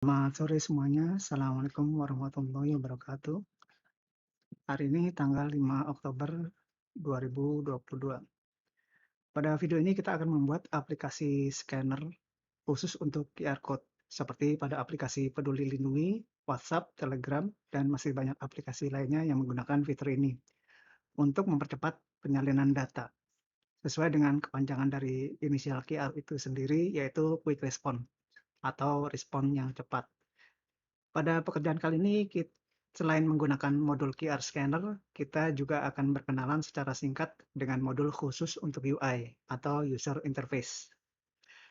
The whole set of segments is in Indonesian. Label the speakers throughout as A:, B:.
A: Selamat sore semuanya. Assalamualaikum warahmatullahi wabarakatuh. Hari ini tanggal 5 Oktober 2022. Pada video ini kita akan membuat aplikasi scanner khusus untuk QR Code, seperti pada aplikasi Peduli Lindungi, WhatsApp, Telegram, dan masih banyak aplikasi lainnya yang menggunakan fitur ini untuk mempercepat penyalinan data, sesuai dengan kepanjangan dari inisial QR itu sendiri, yaitu Quick Response atau respon yang cepat. Pada pekerjaan kali ini, selain menggunakan modul QR Scanner, kita juga akan berkenalan secara singkat dengan modul khusus untuk UI atau User Interface,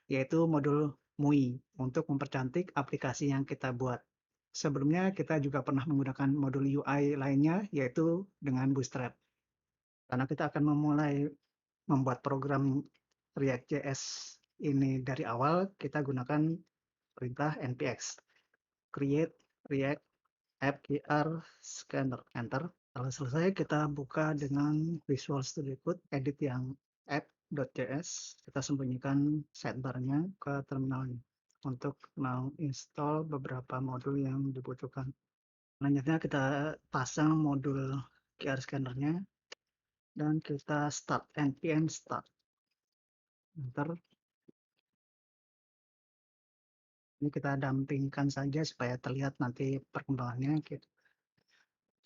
A: yaitu modul MUI untuk mempercantik aplikasi yang kita buat. Sebelumnya, kita juga pernah menggunakan modul UI lainnya, yaitu dengan Bootstrap. Karena kita akan memulai membuat program React.js ini dari awal, kita gunakan perintah npx create react app QR Scanner, enter. Kalau selesai, kita buka dengan Visual Studio Code, edit yang app.js. Kita sembunyikan sidebar-nya ke terminal untuk menginstall beberapa modul yang dibutuhkan. Selanjutnya kita pasang modul QR Scanner-nya dan kita start npm start. Enter. Ini kita dampingkan saja supaya terlihat nanti perkembangannya.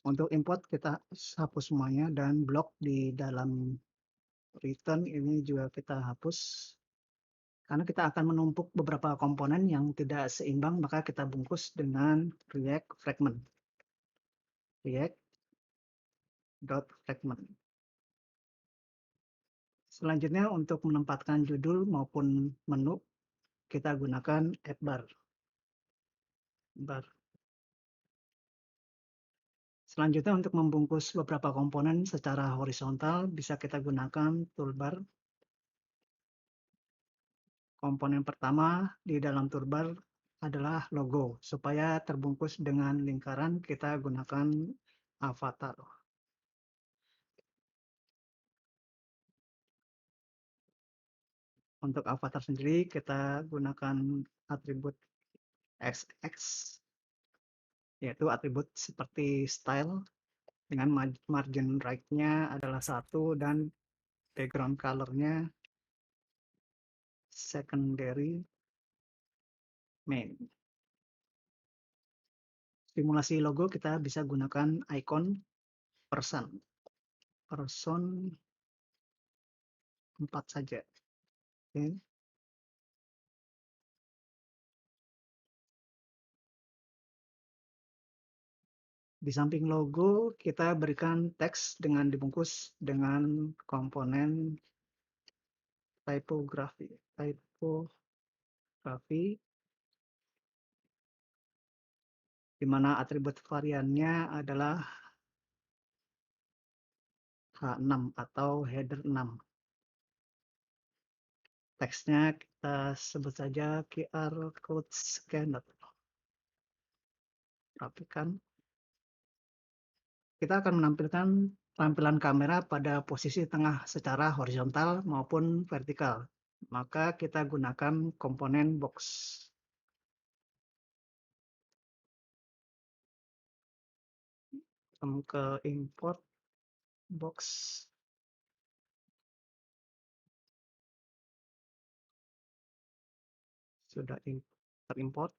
A: Untuk import kita hapus semuanya dan blok di dalam return ini juga kita hapus. Karena kita akan menumpuk beberapa komponen yang tidak seimbang, maka kita bungkus dengan React Fragment. React.fragment. Selanjutnya untuk menempatkan judul maupun menu, kita gunakan app bar. Selanjutnya untuk membungkus beberapa komponen secara horizontal, bisa kita gunakan toolbar. Komponen pertama di dalam toolbar adalah logo. Supaya terbungkus dengan lingkaran, kita gunakan avatar. Untuk avatar sendiri, kita gunakan atribut XX, yaitu atribut seperti style, dengan margin right-nya adalah 1 dan background color-nya secondary main. Simulasi logo kita bisa gunakan icon person 4 saja. Oke. Di samping logo, kita berikan teks dengan dibungkus dengan komponen typography, di mana atribut variannya adalah H6 atau header 6. Teksnya kita sebut saja QR Code Scanner. Rapikan. Kita akan menampilkan tampilan kamera pada posisi tengah secara horizontal maupun vertikal. Maka kita gunakan komponen box. Ke import box. Sudah terimport.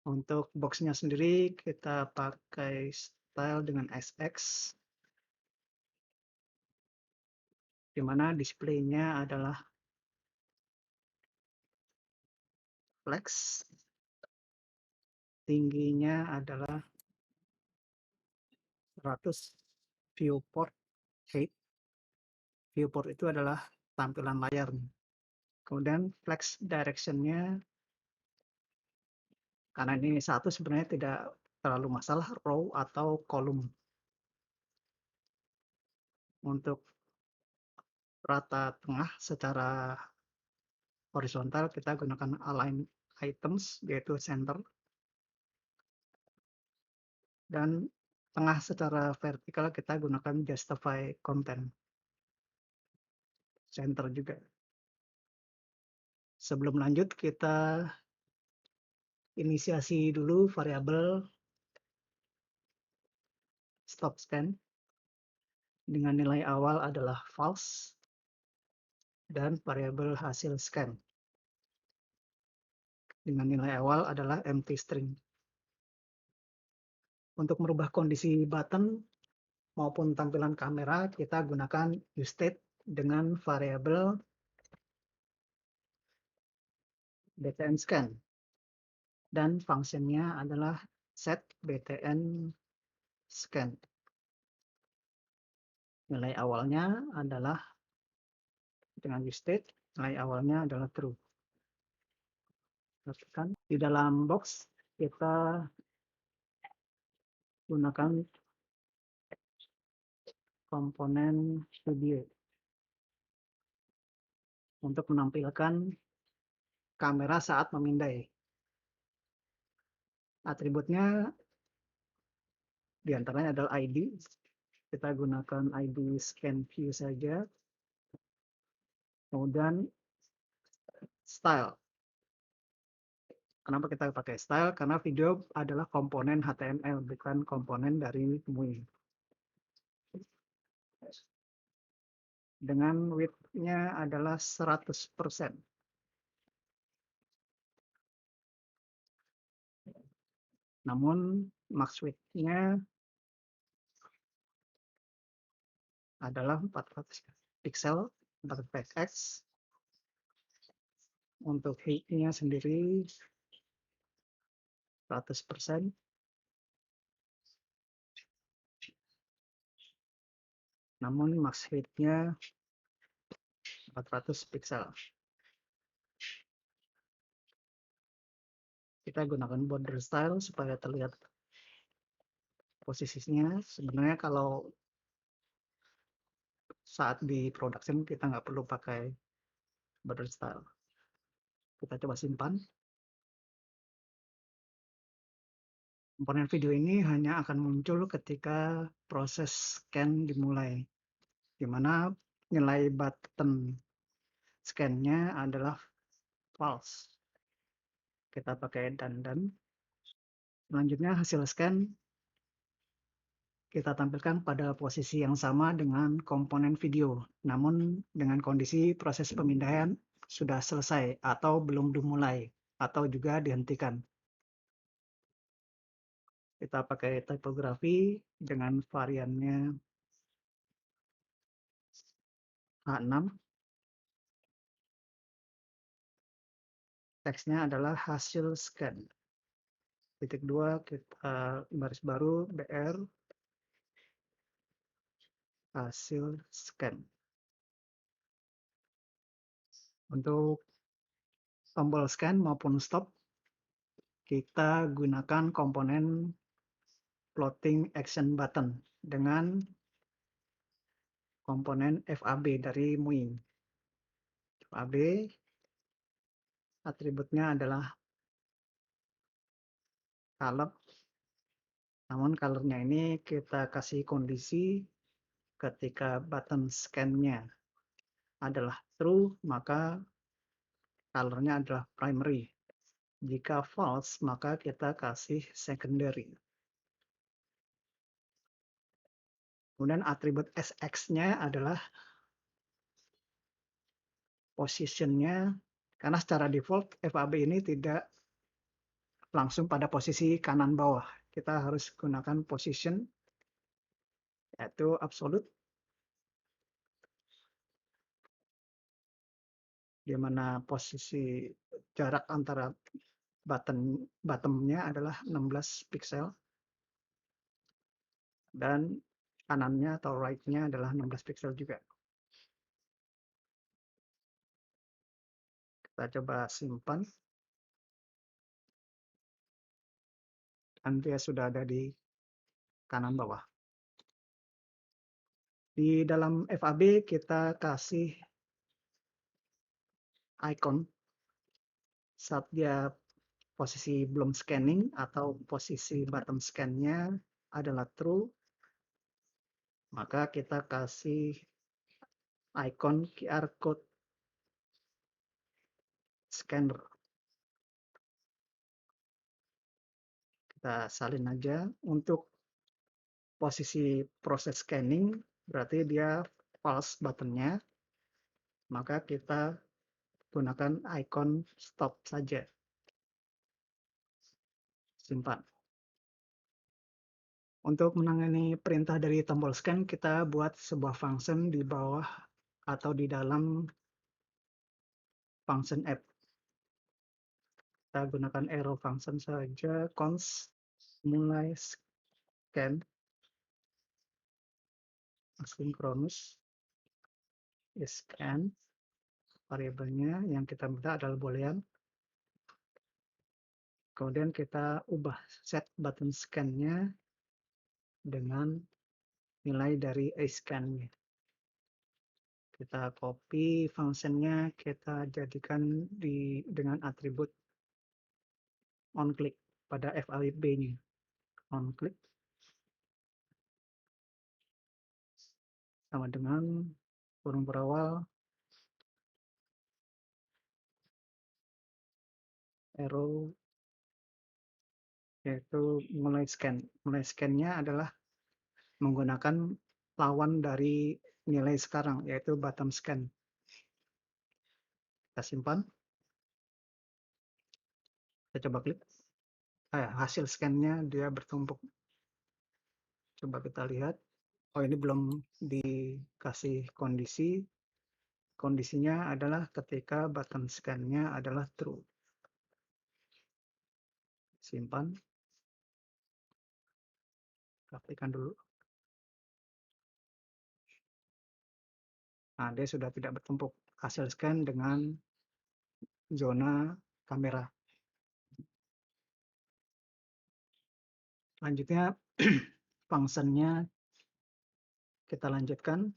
A: Untuk boxnya sendiri kita pakai style dengan SX, di mana displaynya adalah flex, tingginya adalah 100, viewport height. Viewport itu adalah tampilan layar. Kemudian flex direction-nya, karena ini satu sebenarnya tidak terlalu masalah, row atau kolom. Untuk rata tengah secara horizontal kita gunakan align items, yaitu center. Dan tengah secara vertikal kita gunakan justify content, center juga. Sebelum lanjut, kita inisiasi dulu variabel stop scan dengan nilai awal adalah false dan variabel hasil scan dengan nilai awal adalah empty string. Untuk merubah kondisi button maupun tampilan kamera, kita gunakan useState dengan variabel btn scan dan fungsinya adalah set btn scan. Nilai awalnya adalah dengan useState, nilai awalnya adalah true. Di dalam box kita gunakan komponen video untuk menampilkan kamera saat memindai. Atributnya diantaranya adalah ID. Kita gunakan ID scan view saja. Kemudian style. Kenapa kita pakai style? Karena video adalah komponen HTML, bukan komponen dari MUI. Dengan width-nya adalah 100%. Namun max width-nya adalah 400 pixel, 400 px. Untuk height-nya sendiri 100%. Namun max height-nya 400 pixel. Kita gunakan border style supaya terlihat posisinya. Sebenarnya kalau saat di production kita nggak perlu pakai border style. Kita coba simpan. Komponen video ini hanya akan muncul ketika proses scan dimulai, di mana nilai button scan-nya adalah false. Kita pakai dandan. Selanjutnya hasil scan kita tampilkan pada posisi yang sama dengan komponen video, namun dengan kondisi proses pemindaian sudah selesai atau belum dimulai, atau juga dihentikan. Kita pakai tipografi dengan variannya H6. Teksnya adalah hasil scan. Titik 2 kita baris baru BR hasil scan. Untuk tombol scan maupun stop kita gunakan komponen floating action button dengan komponen FAB dari MUI. FAB atributnya adalah color. Namun colornya ini kita kasih kondisi ketika button scan-nya adalah true, maka colornya adalah primary. Jika false, maka kita kasih secondary. Kemudian atribut SX-nya adalah position-nya, karena secara default FAB ini tidak langsung pada posisi kanan bawah. Kita harus gunakan position, yaitu absolute, di mana posisi jarak antara bottom-nya adalah 16 pixel, dan kanannya atau right-nya adalah 16 pixel juga. Kita coba simpan. Dan dia sudah ada di kanan bawah. Di dalam FAB kita kasih icon saat dia posisi belum scanning atau posisi bottom scan-nya adalah true, maka kita kasih icon QR code scanner. Kita salin aja. Untuk posisi proses scanning, berarti dia false buttonnya, maka kita gunakan icon stop saja. Simpan. Untuk menangani perintah dari tombol scan, kita buat sebuah function di bawah atau di dalam function app. Kita gunakan arrow function saja, const mulai scan asynchronous scan, variabelnya yang kita minta adalah boolean. Kemudian kita ubah set button scan-nya dengan nilai dari ascan-nya. Kita copy function-nya, kita jadikan dengan atribut onClick pada FAB-nya. OnClick sama dengan kurung berawal arrow, yaitu mulai scan. Mulai scan-nya adalah menggunakan lawan dari nilai sekarang, yaitu bottom scan. Kita simpan. Kita coba klik. Hasil scan-nya dia bertumpuk. Coba kita lihat. Oh, ini belum dikasih kondisi. Kondisinya adalah ketika button scan-nya adalah true. Simpan. Praktikan dulu. Nah, dia sudah tidak bertumpuk. Hasil scan dengan zona kamera. Selanjutnya, function-nya kita lanjutkan.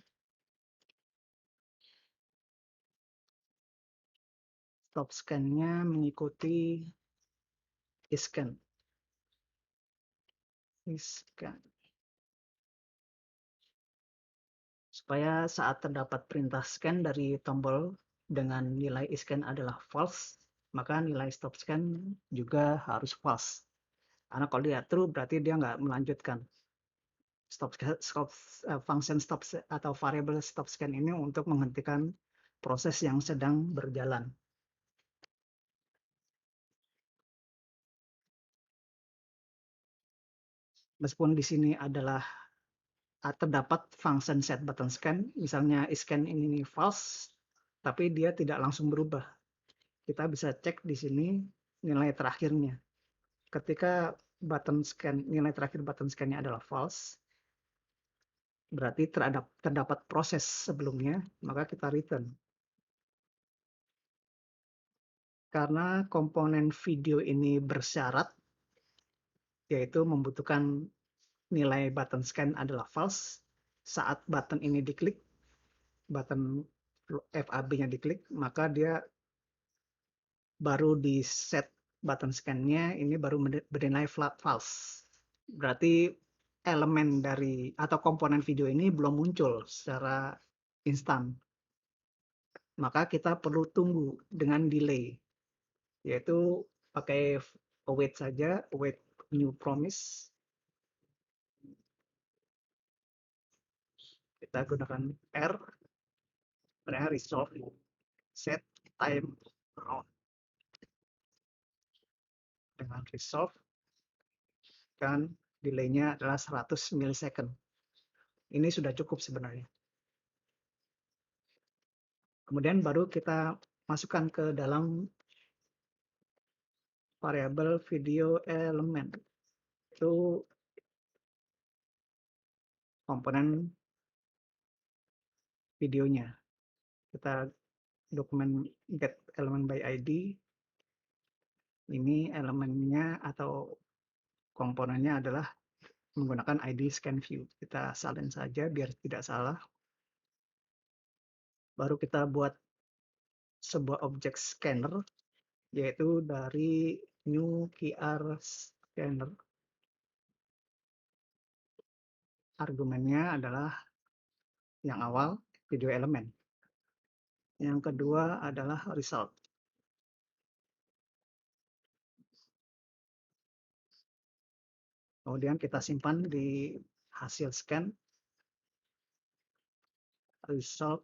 A: Stop scan-nya mengikuti iscan. Supaya saat terdapat perintah scan dari tombol dengan nilai iscan adalah false, maka nilai stop scan juga harus false. Karena kalau dia true berarti dia nggak melanjutkan. Function stop atau variable stop scan ini untuk menghentikan proses yang sedang berjalan. Meskipun di sini adalah terdapat function set button scan, misalnya scan ini false, tapi dia tidak langsung berubah. Kita bisa cek di sini nilai terakhirnya. Ketika nilai terakhir button scan-nya adalah false, berarti terdapat proses sebelumnya, maka kita return. Karena komponen video ini bersyarat, yaitu membutuhkan nilai button scan adalah false, saat button ini diklik, button FAB-nya diklik, maka dia baru di set button scan-nya ini baru bernilai false. Berarti elemen dari atau komponen video ini belum muncul secara instan. Maka kita perlu tunggu dengan delay, yaitu pakai await saja, await new promise. Kita gunakan R, resolve, set time on. Dengan resolve, dan delay-nya adalah 100 milisecond. Ini sudah cukup sebenarnya. Kemudian baru kita masukkan ke dalam variabel video element. Itu komponen videonya. Kita dokumen get element by ID. Ini elemennya atau komponennya adalah menggunakan ID scan view. Kita salin saja biar tidak salah. Baru kita buat sebuah objek scanner, yaitu dari new QR scanner. Argumennya adalah yang awal, video element. Yang kedua adalah result. Kemudian kita simpan di hasil scan result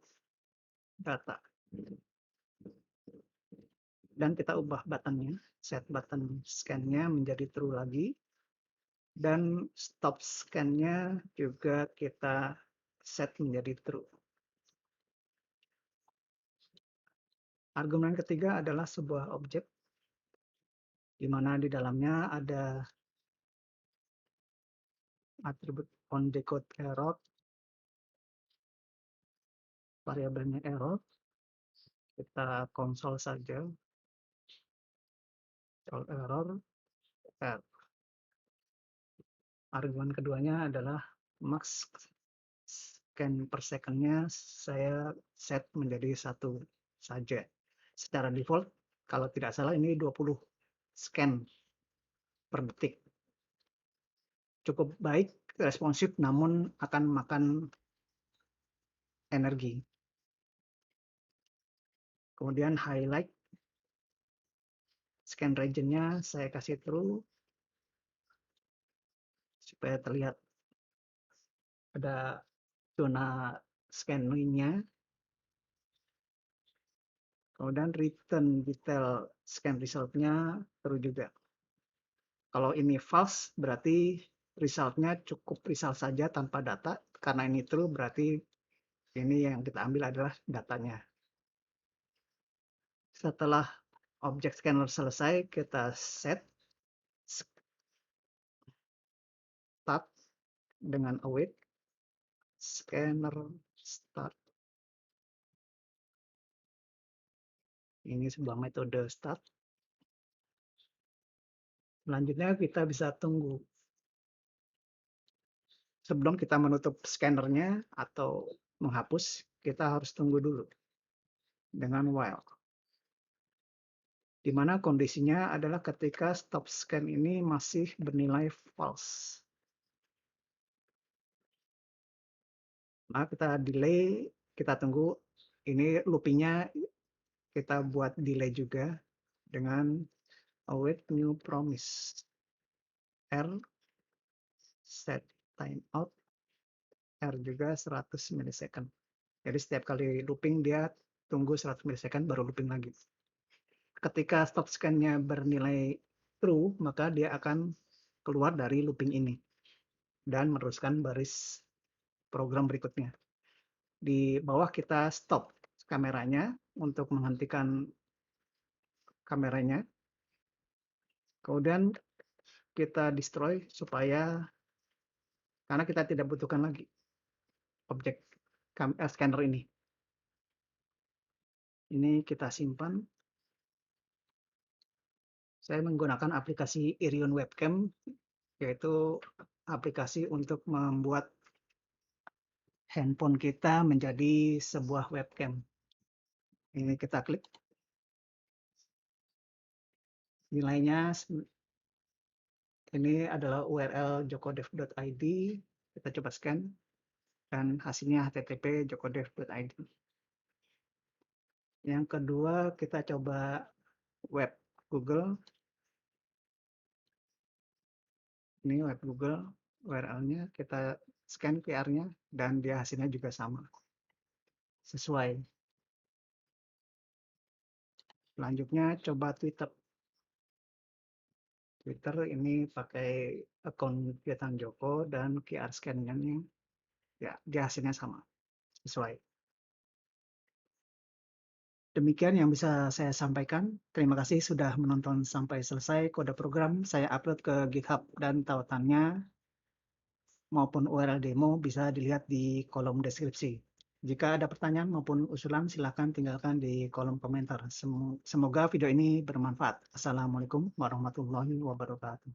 A: data. Dan kita ubah buttonnya, set button scan-nya menjadi true lagi. Dan stop scan-nya juga kita set menjadi true. Argumen ketiga adalah sebuah objek, di mana di dalamnya ada atribut onDecode error, variabelnya error. Kita konsol saja, error, R. Argumen keduanya adalah max scan per second-nya saya set menjadi 1 saja. Secara default, kalau tidak salah ini 20 scan per detik. Cukup baik, responsif, namun akan makan energi. Kemudian highlight scan region-nya saya kasih true supaya terlihat ada zona scanning-nya. Kemudian return detail scan result-nya true juga. Kalau ini false, berarti result-nya cukup result saja tanpa data. Karena ini true, berarti ini yang kita ambil adalah datanya. Setelah objek scanner selesai, kita set start dengan await scanner start. Ini sebuah metode start. Selanjutnya kita bisa tunggu. Sebelum kita menutup scannernya atau menghapus, kita harus tunggu dulu dengan while. Di mana kondisinya adalah ketika stop scan ini masih bernilai false. Nah, kita delay, kita tunggu. Ini loopingnya kita buat delay juga dengan await new promise. R, set timeout, R juga 100 milisecond. Jadi setiap kali looping dia tunggu 100 milisecond baru looping lagi. Ketika stop scan-nya bernilai true, maka dia akan keluar dari looping ini dan meneruskan baris program berikutnya. Di bawah kita stop kameranya untuk menghentikan kameranya. Kemudian kita destroy supaya, karena kita tidak butuhkan lagi objek scanner ini. Ini kita simpan. Saya menggunakan aplikasi Irion Webcam, yaitu aplikasi untuk membuat handphone kita menjadi sebuah webcam. Ini kita klik. Nilainya ini adalah URL jokodev.id. Kita coba scan dan hasilnya http jokodev.id. Yang kedua kita coba web Google. Ini web Google, URL-nya kita scan QR-nya dan dia hasilnya juga sama. Sesuai. Selanjutnya coba Twitter. Twitter ini pakai akun Kegiatan Joko dan QR scan-nya ya, dia hasilnya sama. Sesuai. Demikian yang bisa saya sampaikan. Terima kasih sudah menonton sampai selesai. Kode program saya upload ke GitHub dan tautannya maupun URL demo bisa dilihat di kolom deskripsi. Jika ada pertanyaan maupun usulan, silakan tinggalkan di kolom komentar. Semoga video ini bermanfaat. Assalamualaikum warahmatullahi wabarakatuh.